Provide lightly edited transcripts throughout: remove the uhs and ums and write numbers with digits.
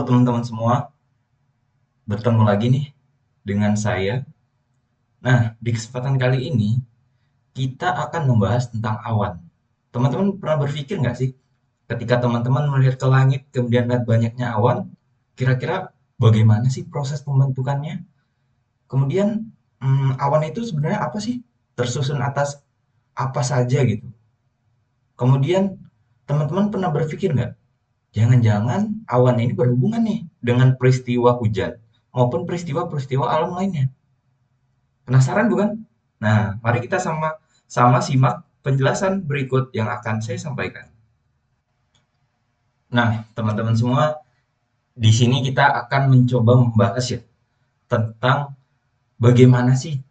teman-teman semua, bertemu lagi nih dengan saya. Nah, di kesempatan kali ini kita akan membahas tentang awan. Teman-teman pernah berpikir nggak sih, ketika teman-teman melihat ke langit kemudian lihat banyaknya awan, kira-kira bagaimana sih proses pembentukannya? Kemudian awan itu sebenarnya apa sih? Tersusun atas apa saja gitu. Kemudian teman-teman pernah berpikir nggak, jangan-jangan awan ini berhubungan nih dengan peristiwa hujan maupun peristiwa-peristiwa alam lainnya. Penasaran bukan? Nah, mari kita sama-sama simak penjelasan berikut yang akan saya sampaikan. Nah, teman-teman semua, di sini kita akan mencoba membahas ya tentang bagaimana sih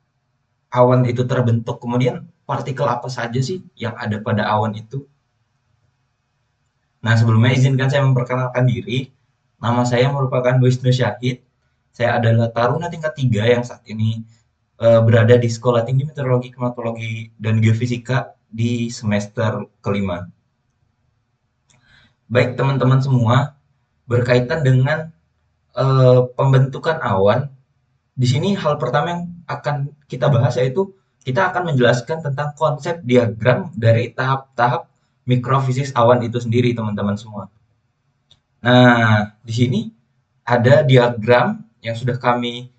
awan itu terbentuk, kemudian partikel apa saja sih yang ada pada awan itu. Nah, sebelumnya izinkan saya memperkenalkan diri. Nama saya merupakan Wisnu Syahid. Saya adalah taruna tingkat 3 yang saat ini berada di Sekolah Tinggi Meteorologi, Klimatologi, dan Geofisika di semester kelima. Baik teman-teman semua, berkaitan dengan pembentukan awan, di sini hal pertama yang akan kita bahas yaitu kita akan menjelaskan tentang konsep diagram dari tahap-tahap mikrofisis awan itu sendiri, teman-teman semua. Nah, di sini ada diagram yang sudah kami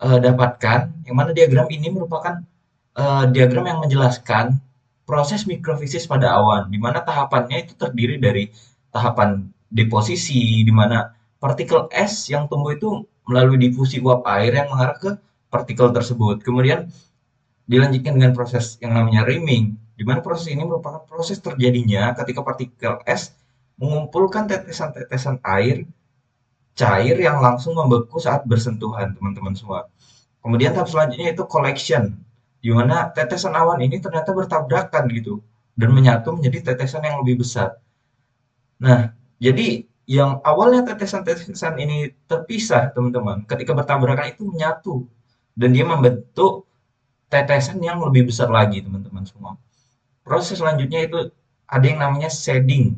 dapatkan, yang mana diagram ini merupakan diagram yang menjelaskan proses mikrofisis pada awan, di mana tahapannya itu terdiri dari tahapan deposisi, di mana partikel es yang tumbuh itu melalui difusi uap air yang mengarah ke partikel tersebut. Kemudian dilanjutkan dengan proses yang namanya riming, di mana proses ini merupakan proses terjadinya ketika partikel es mengumpulkan tetesan-tetesan air cair yang langsung membeku saat bersentuhan, teman-teman semua. Kemudian tahap selanjutnya itu collection, di mana tetesan awan ini ternyata bertabrakan gitu dan menyatu menjadi tetesan yang lebih besar. Nah, jadi yang awalnya tetesan-tetesan ini terpisah, teman-teman, ketika bertabrakan itu menyatu dan dia membentuk tetesan yang lebih besar lagi, teman-teman semua. Proses selanjutnya itu ada yang namanya shedding.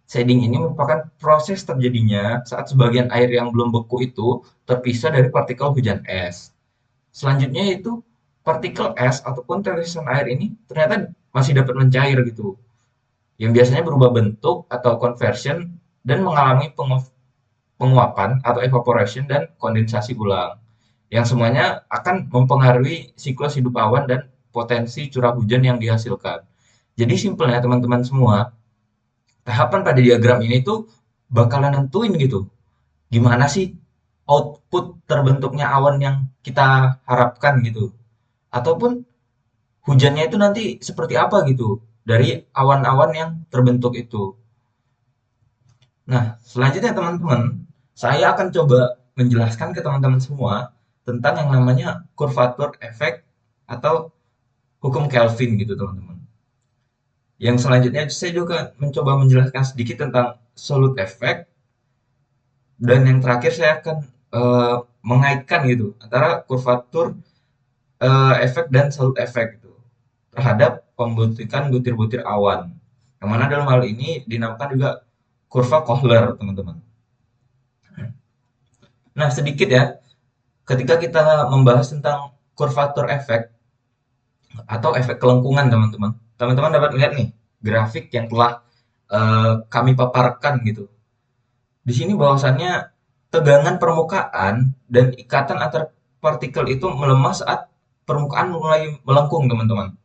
Shedding ini merupakan proses terjadinya saat sebagian air yang belum beku itu terpisah dari partikel hujan es. Selanjutnya itu partikel es ataupun tetesan air ini ternyata masih dapat mencair gitu, yang biasanya berubah bentuk atau conversion dan mengalami penguapan atau evaporation dan kondensasi ulang, yang semuanya akan mempengaruhi siklus hidup awan dan potensi curah hujan yang dihasilkan. Jadi simpelnya teman-teman semua, tahapan pada diagram ini tuh bakalan nentuin gitu, gimana sih output terbentuknya awan yang kita harapkan gitu. Ataupun hujannya itu nanti seperti apa gitu dari awan-awan yang terbentuk itu. Nah, selanjutnya teman-teman, saya akan coba menjelaskan ke teman-teman semua tentang yang namanya kurvatur efek atau hukum Kelvin gitu, teman-teman. Yang selanjutnya saya juga mencoba menjelaskan sedikit tentang absolute effect, dan yang terakhir saya akan mengaitkan gitu antara kurvatur efek dan absolute effect gitu terhadap pembentukan butir-butir awan. Yang mana dalam hal ini dinamakan juga kurva Kohler, teman-teman. Nah, sedikit ya, ketika kita membahas tentang kurvatur efek atau efek kelengkungan, teman-teman. Teman-teman dapat lihat nih grafik yang telah kami paparkan gitu. Di sini bahwasannya tegangan permukaan dan ikatan antar partikel itu melemah saat permukaan mulai melengkung, teman-teman.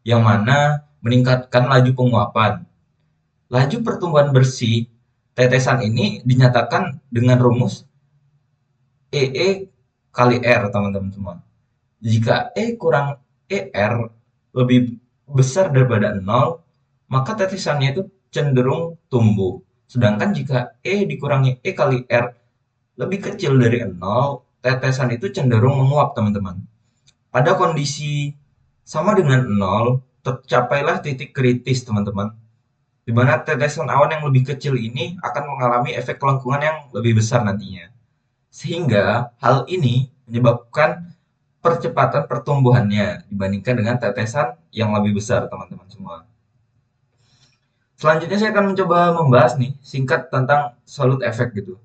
Yang mana meningkatkan laju penguapan. Laju pertumbuhan bersih tetesan ini dinyatakan dengan rumus EE kali R, teman-teman semua. Jika E kurang ER lebih besar daripada 0, maka tetesannya itu cenderung tumbuh. Sedangkan jika E dikurangi E kali R lebih kecil dari 0, tetesan itu cenderung menguap, teman-teman. Pada kondisi sama dengan 0, tercapailah titik kritis, teman-teman, di mana tetesan awan yang lebih kecil ini akan mengalami efek kelengkungan yang lebih besar nantinya. Sehingga hal ini menyebabkan percepatan pertumbuhannya dibandingkan dengan tetesan yang lebih besar, teman-teman semua. Selanjutnya saya akan mencoba membahas nih singkat tentang absolute effect gitu.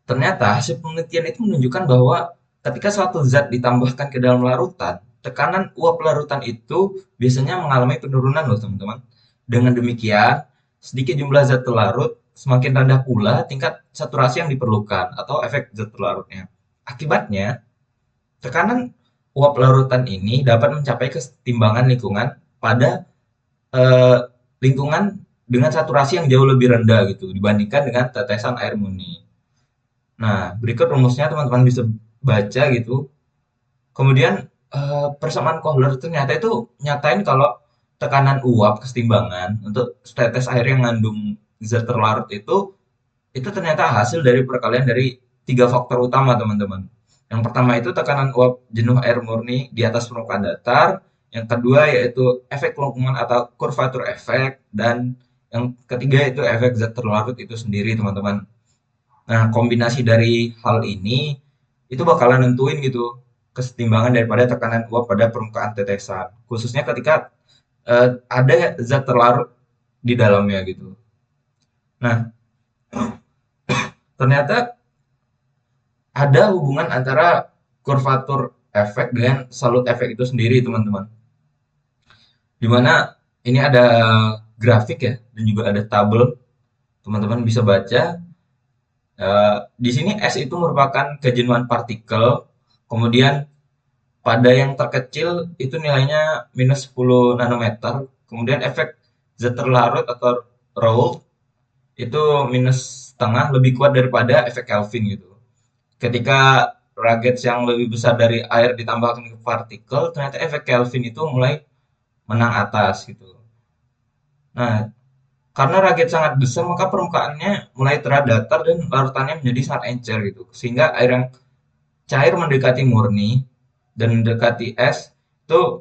Ternyata hasil penelitian itu menunjukkan bahwa ketika suatu zat ditambahkan ke dalam larutan, tekanan uap larutan itu biasanya mengalami penurunan loh teman-teman. Dengan demikian, sedikit jumlah zat terlarut, semakin rendah pula tingkat saturasi yang diperlukan atau efek zat terlarutnya. Akibatnya, tekanan uap larutan ini dapat mencapai kesetimbangan lingkungan pada eh, lingkungan dengan saturasi yang jauh lebih rendah gitu dibandingkan dengan tetesan air murni. Nah, berikut rumusnya teman-teman bisa baca gitu. Kemudian persamaan Kohler ternyata itu nyatain kalau tekanan uap kesetimbangan untuk setetes air yang mengandung zat terlarut itu ternyata hasil dari perkalian dari tiga faktor utama teman-teman. Yang pertama itu tekanan uap jenuh air murni di atas permukaan datar. Yang kedua yaitu efek lengkungan atau kurvatur efek. Dan yang ketiga itu efek zat terlarut itu sendiri teman-teman. Nah, kombinasi dari hal ini itu bakalan nentuin gitu kesetimbangan daripada tekanan uap pada permukaan tetesan, khususnya ketika ada zat terlarut di dalamnya gitu. Nah, ternyata ada hubungan antara kurvatur efek dengan salut efek itu sendiri, teman-teman. Dimana ini ada grafik ya, dan juga ada tabel, teman-teman bisa baca. Di sini S itu merupakan kejenuhan partikel, kemudian pada yang terkecil itu nilainya minus 10 nanometer. Kemudian efek zat terlarut atau Raoult itu minus setengah lebih kuat daripada efek Kelvin gitu. Ketika Ragets yang lebih besar dari air ditambahkan ke partikel, ternyata efek Kelvin itu mulai menang atas gitu. Nah, karena Raget sangat besar, maka permukaannya mulai terlihat datar dan larutannya menjadi sangat encer gitu. Sehingga air yang cair mendekati murni dan mendekati es itu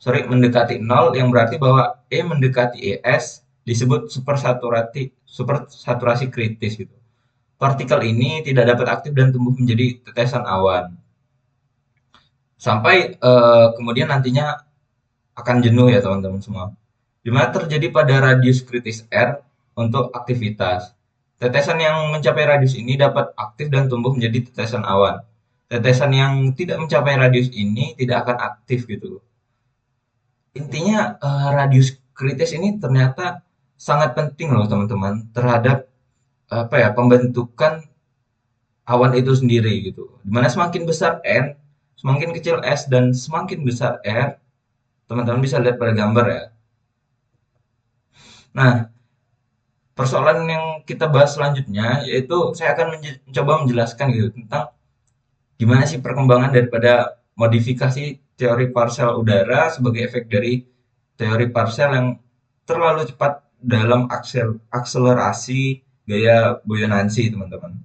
mendekati nol yang berarti bahwa E mendekati ES disebut supersaturasi kritis gitu. Partikel ini tidak dapat aktif dan tumbuh menjadi tetesan awan sampai kemudian nantinya akan jenuh ya teman-teman semua. Di mana terjadi pada radius kritis R untuk aktivitas. Tetesan yang mencapai radius ini dapat aktif dan tumbuh menjadi tetesan awan. Tetesan yang tidak mencapai radius ini tidak akan aktif gitu. Intinya radius kritis ini ternyata sangat penting loh teman-teman terhadap apa ya pembentukan awan itu sendiri gitu. Dimana semakin besar N, semakin kecil S dan semakin besar R, teman-teman bisa lihat pada gambar ya. Nah, persoalan yang kita bahas selanjutnya yaitu saya akan mencoba menjelaskan gitu tentang gimana sih perkembangan daripada modifikasi teori parsel udara sebagai efek dari teori parsel yang terlalu cepat dalam akselerasi gaya buoyancy, teman-teman.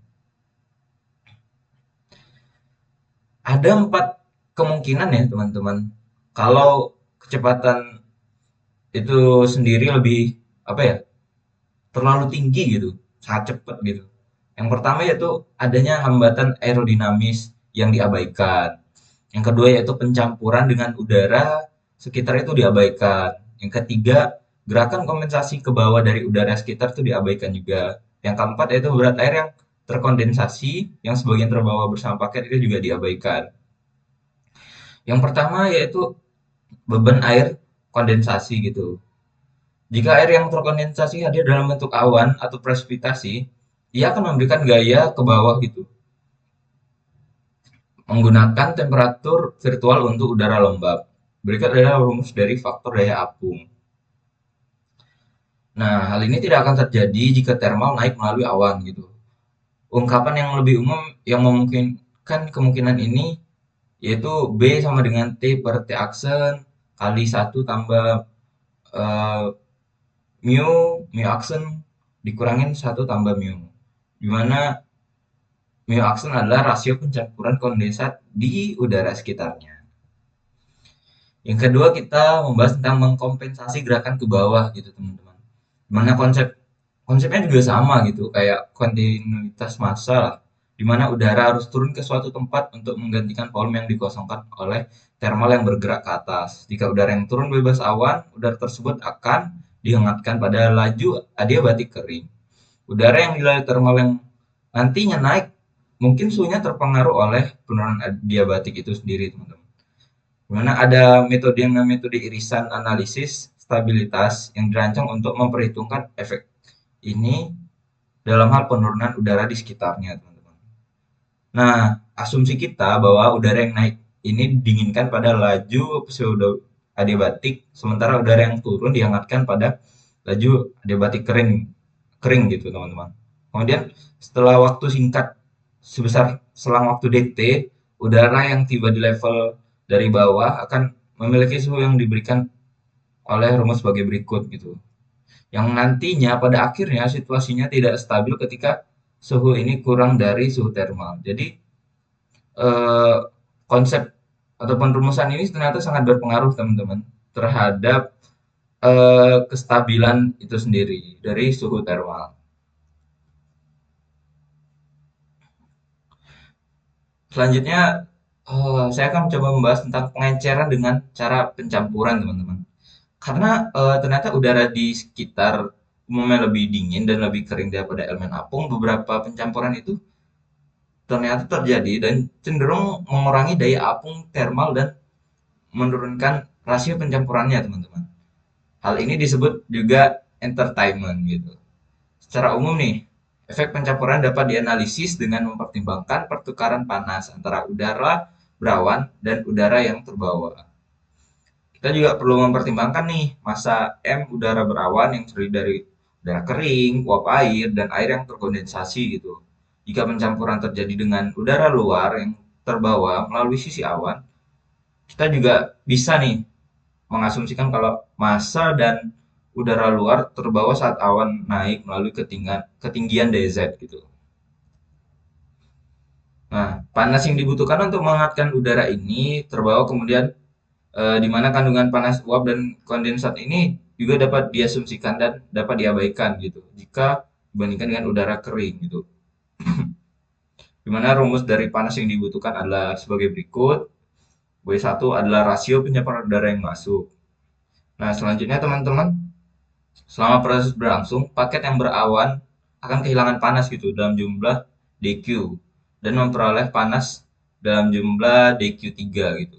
Ada 4 kemungkinan ya, teman-teman. Kalau kecepatan itu sendiri lebih apa ya? Terlalu tinggi gitu, sangat cepat gitu. Yang pertama yaitu adanya hambatan aerodinamis yang diabaikan. Yang kedua yaitu pencampuran dengan udara sekitar itu diabaikan. Yang ketiga, gerakan kompensasi ke bawah dari udara sekitar itu diabaikan juga. Yang keempat yaitu berat air yang terkondensasi yang sebagian terbawa bersama paket itu juga diabaikan. Yang pertama yaitu beban air kondensasi gitu. Jika air yang terkondensasi hadir dalam bentuk awan atau presipitasi, ia akan memberikan gaya ke bawah gitu, menggunakan temperatur virtual untuk udara lembab. Berikut adalah rumus dari faktor daya apung. Nah, hal ini tidak akan terjadi jika thermal naik melalui awan gitu. Ungkapan yang lebih umum yang memungkinkan kemungkinan ini yaitu B sama dengan T per T aksen kali 1 tambah eh, mu aksen dikurangin 1 tambah mu. Di mana mu aksen adalah rasio pencampuran kondensat di udara sekitarnya. Yang kedua kita membahas tentang mengkompensasi gerakan ke bawah gitu teman-teman. Dimana konsepnya juga sama gitu kayak kontinuitas massa lah. Dimana udara harus turun ke suatu tempat untuk menggantikan volume yang dikosongkan oleh thermal yang bergerak ke atas. Jika udara yang turun bebas awan, udara tersebut akan dihangatkan pada laju adiabatik kering. Udara yang dilalui thermal yang nantinya naik mungkin suhunya terpengaruh oleh penurunan adiabatik itu sendiri, teman-teman. Di mana ada metode yang namanya metode irisan analisis stabilitas yang dirancang untuk memperhitungkan efek ini dalam hal penurunan udara di sekitarnya, teman-teman. Nah, asumsi kita bahwa udara yang naik ini didinginkan pada laju pseudo adiabatik, sementara udara yang turun dihangatkan pada laju adiabatik kering, kering gitu, teman-teman. Kemudian setelah waktu singkat sebesar selang waktu dt, udara yang tiba di level dari bawah akan memiliki suhu yang diberikan oleh rumus sebagai berikut gitu. Yang nantinya pada akhirnya situasinya tidak stabil ketika suhu ini kurang dari suhu termal. Jadi eh, konsep ataupun rumusan ini ternyata sangat berpengaruh, teman-teman, terhadap kestabilan itu sendiri dari suhu termal. Selanjutnya, saya akan mencoba membahas tentang pengenceran dengan cara pencampuran, teman-teman. Karena ternyata udara di sekitar umumnya lebih dingin dan lebih kering daripada elemen apung, beberapa pencampuran itu ternyata terjadi dan cenderung mengurangi daya apung termal dan menurunkan rasio pencampurannya, teman-teman. Hal ini disebut juga entertainment gitu. Secara umum nih, efek pencampuran dapat dianalisis dengan mempertimbangkan pertukaran panas antara udara berawan dan udara yang terbawa. Kita juga perlu mempertimbangkan nih massa M udara berawan yang terdiri dari udara kering, uap air, dan air yang terkondensasi gitu. Jika pencampuran terjadi dengan udara luar yang terbawa melalui sisi awan, kita juga bisa nih mengasumsikan kalau massa dan udara luar terbawa saat awan naik melalui ketinggian DZ gitu. Nah, panas yang dibutuhkan untuk menghangatkan udara ini terbawa kemudian di mana kandungan panas uap dan kondensat ini juga dapat diasumsikan dan dapat diabaikan gitu jika dibandingkan dengan udara kering gitu. Di mana rumus dari panas yang dibutuhkan adalah sebagai berikut. W1 adalah rasio pencemaran udara yang masuk. Nah, selanjutnya teman-teman, selama proses berlangsung, paket yang berawan akan kehilangan panas gitu dalam jumlah dq dan memperoleh panas dalam jumlah dq3 gitu.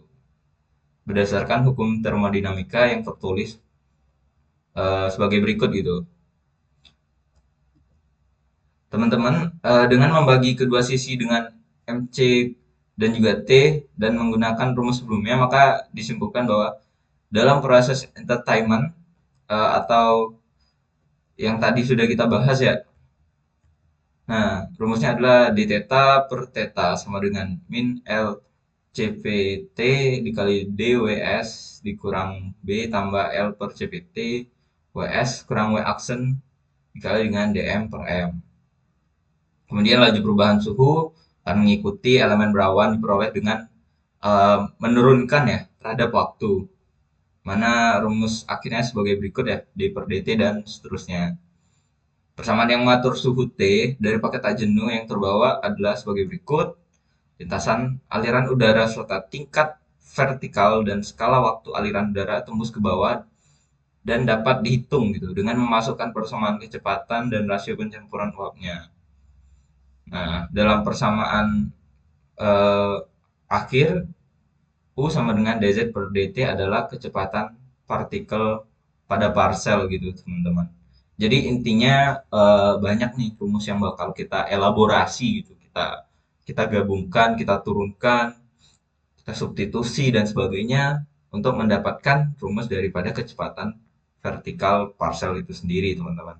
Berdasarkan hukum termodinamika yang tertulis sebagai berikut gitu. Teman-teman, dengan membagi kedua sisi dengan MC dan juga T dan menggunakan rumus sebelumnya, maka disimpulkan bahwa dalam proses entertainment atau yang tadi sudah kita bahas ya. Nah, rumusnya adalah d theta per theta sama dengan min L CPT dikali DWS dikurang B tambah L per CPT WS kurang W aksen dikali dengan dm per M. Kemudian laju perubahan suhu akan mengikuti elemen berawan diperoleh dengan menurunkan ya terhadap waktu. Mana rumus akhirnya sebagai berikut ya, d per dt dan seterusnya. Persamaan yang mengatur suhu T dari paket tak jenuh yang terbawa adalah sebagai berikut. Lintasan aliran udara serta tingkat vertikal dan skala waktu aliran udara tembus ke bawah dan dapat dihitung gitu dengan memasukkan persamaan kecepatan dan rasio pencampuran uapnya. Nah, dalam persamaan eh, akhir U sama dengan dz per dt adalah kecepatan partikel pada parsel gitu, teman-teman. Jadi intinya banyak nih rumus yang bakal kita elaborasi gitu, kita gabungkan, kita turunkan, kita substitusi dan sebagainya untuk mendapatkan rumus daripada kecepatan vertikal parsel itu sendiri, teman-teman.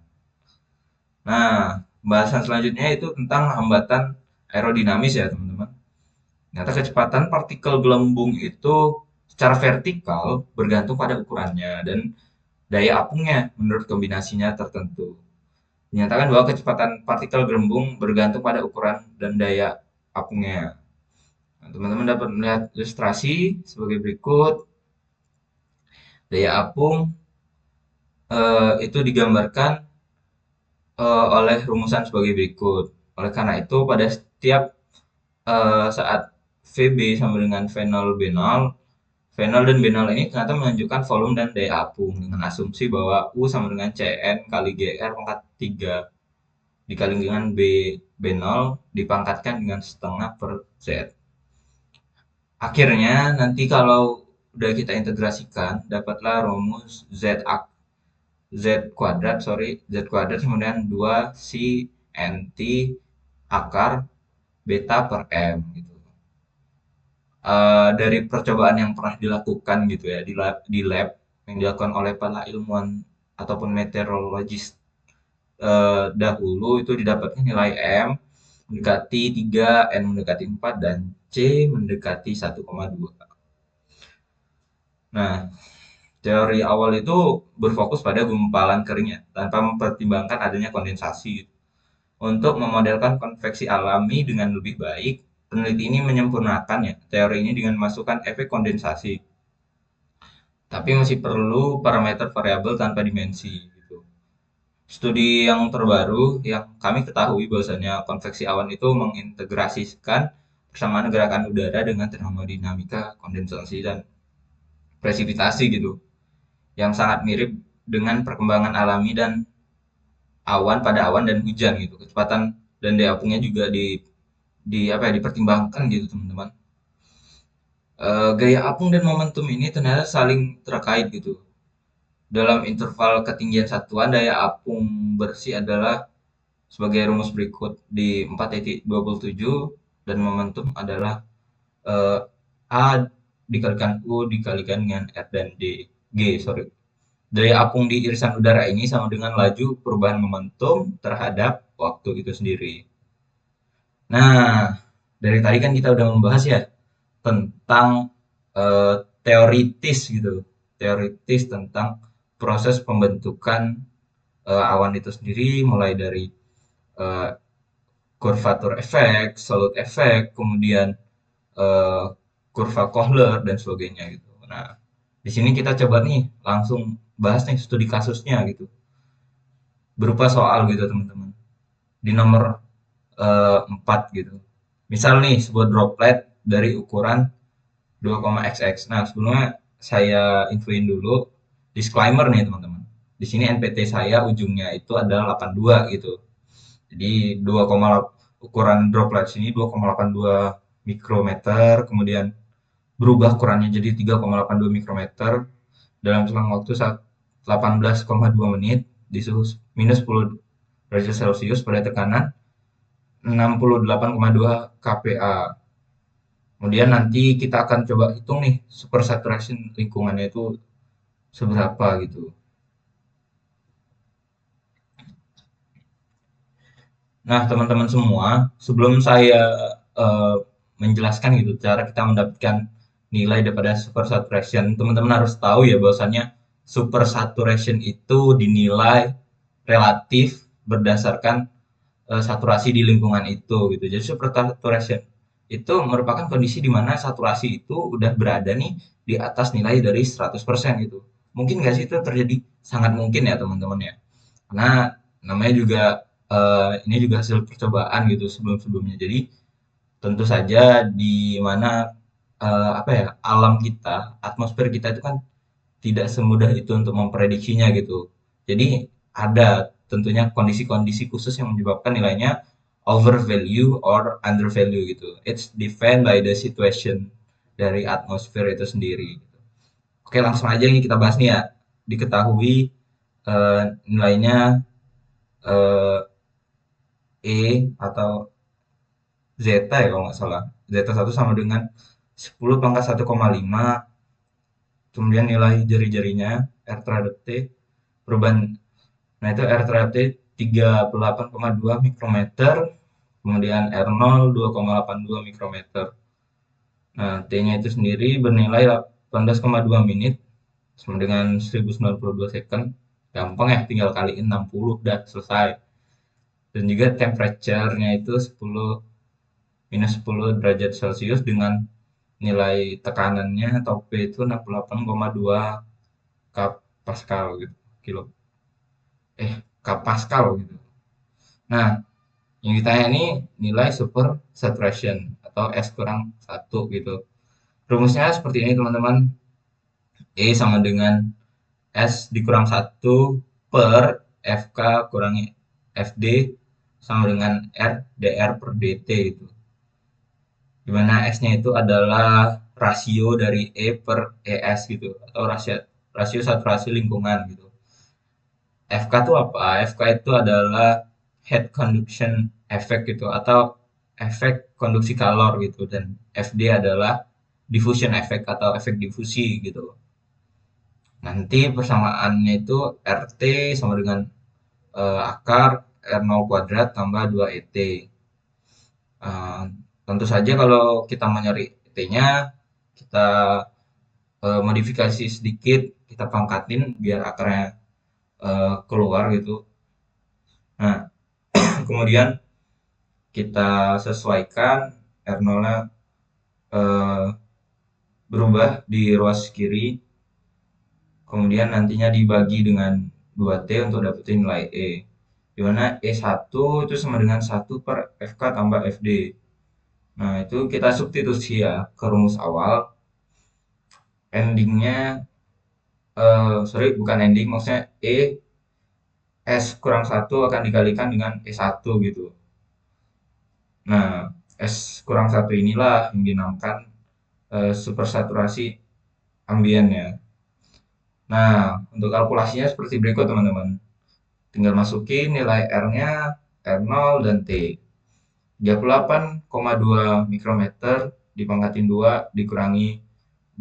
Nah, pembahasan selanjutnya itu tentang hambatan aerodinamis ya, teman-teman. Ternyata kecepatan partikel gelembung itu secara vertikal bergantung pada ukurannya dan daya apungnya menurut kombinasinya tertentu. Dinyatakan bahwa kecepatan partikel gelembung bergantung pada ukuran dan daya apungnya. Nah, teman-teman dapat melihat ilustrasi sebagai berikut. Daya apung itu digambarkan oleh rumusan sebagai berikut. Oleh karena itu, pada setiap saat VB sama dengan V0 B0, V0 dan B0 ini ternyata menunjukkan volume dan daya apung dengan asumsi bahwa U sama dengan CN kali GR pangkat 3 dikali dengan B0 dipangkatkan dengan setengah per Z. Akhirnya nanti kalau udah kita integrasikan, dapatlah rumus Z kuadrat, Z kuadrat kemudian 2 si NT akar beta per M gitu. Dari percobaan yang pernah dilakukan gitu ya di lab yang dilakukan oleh para ilmuwan ataupun meteorologis dahulu itu didapatkan nilai M mendekati 3, N mendekati 4, dan C mendekati 1,2. Nah, teori awal itu berfokus pada gumpalan keringnya tanpa mempertimbangkan adanya kondensasi. Untuk memodelkan konveksi alami dengan lebih baik, peneliti ini menyempurnakan ya teori ini dengan memasukkan efek kondensasi. Tapi masih perlu parameter variabel tanpa dimensi gitu. Studi yang terbaru yang kami ketahui bahwasanya konveksi awan itu mengintegrasikan persamaan gerakan udara dengan termodinamika kondensasi dan presipitasi gitu, yang sangat mirip dengan perkembangan alami dan awan pada awan dan hujan gitu. Kecepatan dan daya apungnya juga di apa ya dipertimbangkan gitu teman-teman. Gaya apung dan momentum ini ternyata saling terkait gitu. Dalam interval ketinggian satuan, daya apung bersih adalah sebagai rumus berikut di 4,27, dan momentum adalah eh, A dikalikan U dikalikan dengan R dan G. Daya apung di irisan udara ini sama dengan laju perubahan momentum terhadap waktu itu sendiri. Nah, dari tadi kan kita udah membahas ya tentang eh, teoritis gitu, teoritis tentang proses pembentukan awan itu sendiri, mulai dari eh, kurvatur efek, salut efek, kemudian eh, kurva Kohler dan sebagainya gitu. Nah, di sini kita coba nih langsung bahas nih studi kasusnya gitu, berupa soal gitu teman-teman. Di nomor 4 gitu. Misal nih sebuah droplet dari ukuran 2,xx. Nah, sebelumnya saya infoin dulu disclaimer nih teman-teman. Di sini NPT saya ujungnya itu adalah 82 gitu. Jadi ukuran droplet sini 2,82 mikrometer, kemudian berubah ukurannya jadi 3,82 mikrometer dalam selang waktu 18,2 menit di suhu minus 10 derajat Celcius pada tekanan 68,2 kPa. Kemudian nanti kita akan coba hitung nih super saturation lingkungannya itu seberapa gitu. Nah, teman-teman semua, sebelum saya eh, menjelaskan gitu cara kita mendapatkan nilai daripada super saturation, teman-teman harus tahu ya bahwasannya super saturation itu dinilai relatif berdasarkan saturasi di lingkungan itu gitu. Jadi super saturation itu merupakan kondisi di mana saturasi itu udah berada nih di atas nilai dari 100% gitu. Mungkin nggak sih itu terjadi? Sangat mungkin ya teman-teman ya. Karena namanya juga ini juga hasil percobaan gitu sebelum-sebelumnya. Jadi tentu saja di mana apa ya alam kita, atmosfer kita itu kan tidak semudah itu untuk memprediksinya gitu. Jadi ada tentunya kondisi-kondisi khusus yang menyebabkan nilainya overvalue or undervalue gitu. It's defined by the situation dari atmosfer itu sendiri. Oke, langsung aja nih kita bahas nih ya. Diketahui nilainya eh, E atau zeta ya kalau nggak salah. Zeta satu sama dengan 10 pangkat 1,5, kemudian nilai jari-jarinya R terhadap T, perubahan. Nah, itu R terhadap T 38,2 mikrometer, kemudian R0 2,82 mikrometer. Nah, T-nya itu sendiri bernilai 18,2 menit sama dengan 1092 second. Gampang ya, tinggal kaliin 60 udah selesai. Dan juga temperature-nya itu 10 derajat Celcius dengan nilai tekanannya atau P itu 68,2 Pascal gitu. Kilo. Pascal gitu. Nah, yang ditanya ini nilai super saturation atau S kurang 1 gitu. Rumusnya seperti ini teman-teman. E sama dengan S dikurang 1 per FK kurangi FD sama dengan R dr per dt itu. Di mana S-nya itu adalah rasio dari E per ES gitu, atau rasio rasio saturasi lingkungan gitu. FK itu apa? FK itu adalah head conduction effect gitu, atau efek konduksi kalor gitu, dan FD adalah diffusion effect atau efek difusi gitu. Nanti persamaannya itu RT sama dengan akar R0 kuadrat tambah 2ET. Eh, tentu saja kalau kita mau nyari ET-nya, kita modifikasi sedikit, kita pangkatin biar akarnya keluar gitu. Nah, kemudian kita sesuaikan R0-nya eh, berubah di ruas kiri, kemudian nantinya dibagi dengan 2T untuk dapetin nilai E. Di mana E1 itu sama dengan 1/FK tambah FD. Nah, itu kita substitusi ya ke rumus awal. Endingnya, sorry, bukan ending, maksudnya S kurang 1 akan dikalikan dengan E1 gitu. Nah, S kurang 1 inilah yang dinamakan supersaturasi ambien ya. Nah, untuk kalkulasinya seperti berikut teman-teman. Tinggal masukin nilai R-nya, R0 dan T. 38,2 mikrometer dipangkatin 2 dikurangi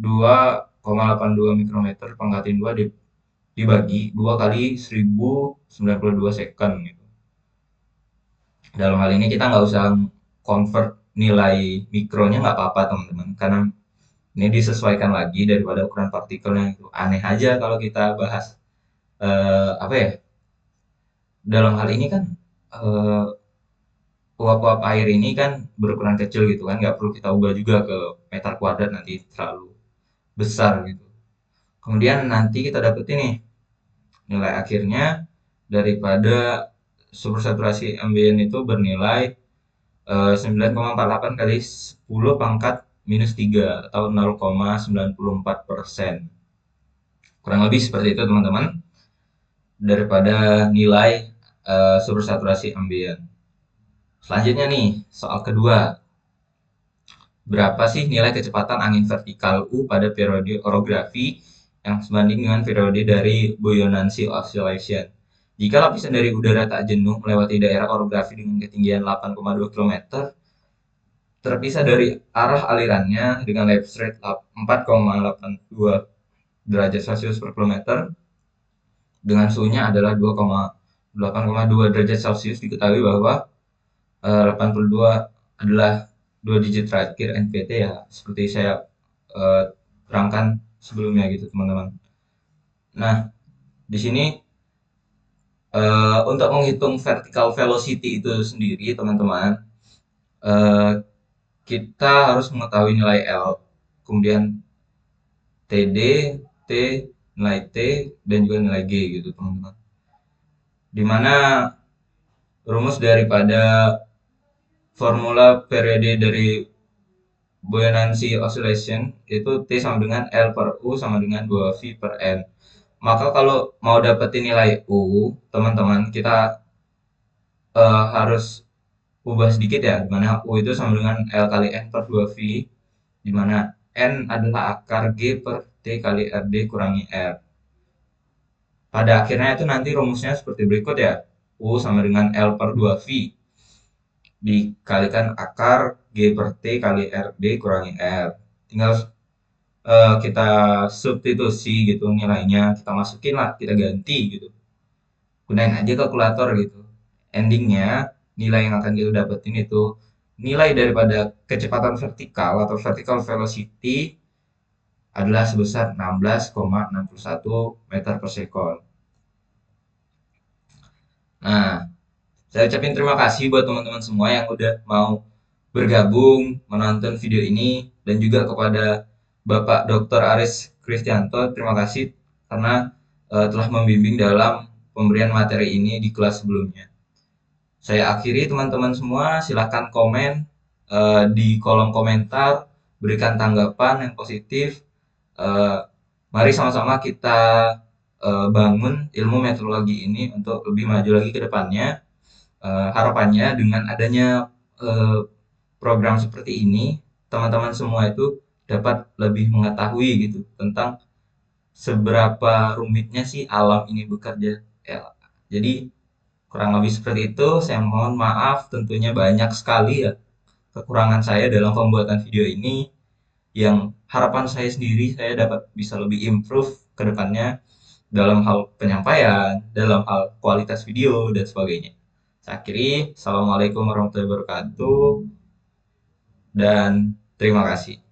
2,82 mikrometer pangkatin 2 dibagi 2 kali 1092 second gitu. Dalam hal ini kita nggak usah convert nilai mikronya, nggak apa-apa teman-teman, karena ini disesuaikan lagi daripada ukuran partikelnya itu. Aneh aja kalau kita bahas apa ya, dalam hal ini kan eh, uap-uap air ini kan berukuran kecil gitu kan, nggak perlu kita ubah juga ke meter kuadrat, nanti terlalu besar gitu. Kemudian nanti kita dapet ini nilai akhirnya daripada supersaturasi ambien itu bernilai 9,48 kali 10 pangkat minus 3 atau 0,94%. Kurang lebih seperti itu teman-teman, daripada nilai supersaturasi ambien. Selanjutnya nih, soal kedua. Berapa sih nilai kecepatan angin vertikal U pada periode orografi yang sebanding dengan periode dari buoyancy oscillation? Jika lapisan dari udara tak jenuh melewati daerah orografi dengan ketinggian 8,2 km, terpisah dari arah alirannya dengan lapse rate 4,82 derajat Celcius per kilometer, dengan suhunya adalah 8,2 derajat Celcius. Diketahui bahwa 82 adalah 2 digit terakhir NPT ya, seperti saya terangkan sebelumnya gitu teman-teman. Nah, di sini untuk menghitung vertical velocity itu sendiri teman-teman, eh, kita harus mengetahui nilai L, kemudian TD, T, nilai T, dan juga nilai G gitu teman-teman. Dimana rumus daripada formula periode dari buoyancy oscillation itu T sama dengan L per U sama dengan 2V per N. Maka kalau mau dapetin nilai U, teman-teman, kita harus ubah sedikit ya, dimana U itu sama dengan L kali N per 2V, dimana N adalah akar G per T kali RD kurangi R. Pada akhirnya itu nanti rumusnya seperti berikut ya, U sama dengan L per 2V dikalikan akar G per T kali RD kurangi R. Tinggal kita substitusi gitu nilainya, kita masukin lah, kita ganti gitu, gunain aja kalkulator gitu. Endingnya nilai yang akan kita dapetin itu nilai daripada kecepatan vertikal atau vertical velocity adalah sebesar 16,61 meter per second. Nah, saya ucapin terima kasih buat teman-teman semua yang udah mau bergabung menonton video ini, dan juga kepada Bapak Dr. Aris Kristianto, terima kasih karena telah membimbing dalam pemberian materi ini di kelas sebelumnya. Saya akhiri teman-teman semua, silahkan komen di kolom komentar, berikan tanggapan yang positif. Eh, Mari sama-sama kita bangun ilmu meteorologi ini untuk lebih maju lagi ke depannya. Harapannya dengan adanya eh, program seperti ini, teman-teman semua itu dapat lebih mengetahui gitu tentang seberapa rumitnya sih alam ini bekerja. Ya, jadi kurang lebih seperti itu. Saya mohon maaf, tentunya banyak sekali ya kekurangan saya dalam pembuatan video ini yang harapan saya sendiri saya dapat bisa lebih improve ke depannya dalam hal penyampaian, dalam hal kualitas video dan sebagainya. Saya akhiri, Assalamualaikum warahmatullahi wabarakatuh dan terima kasih.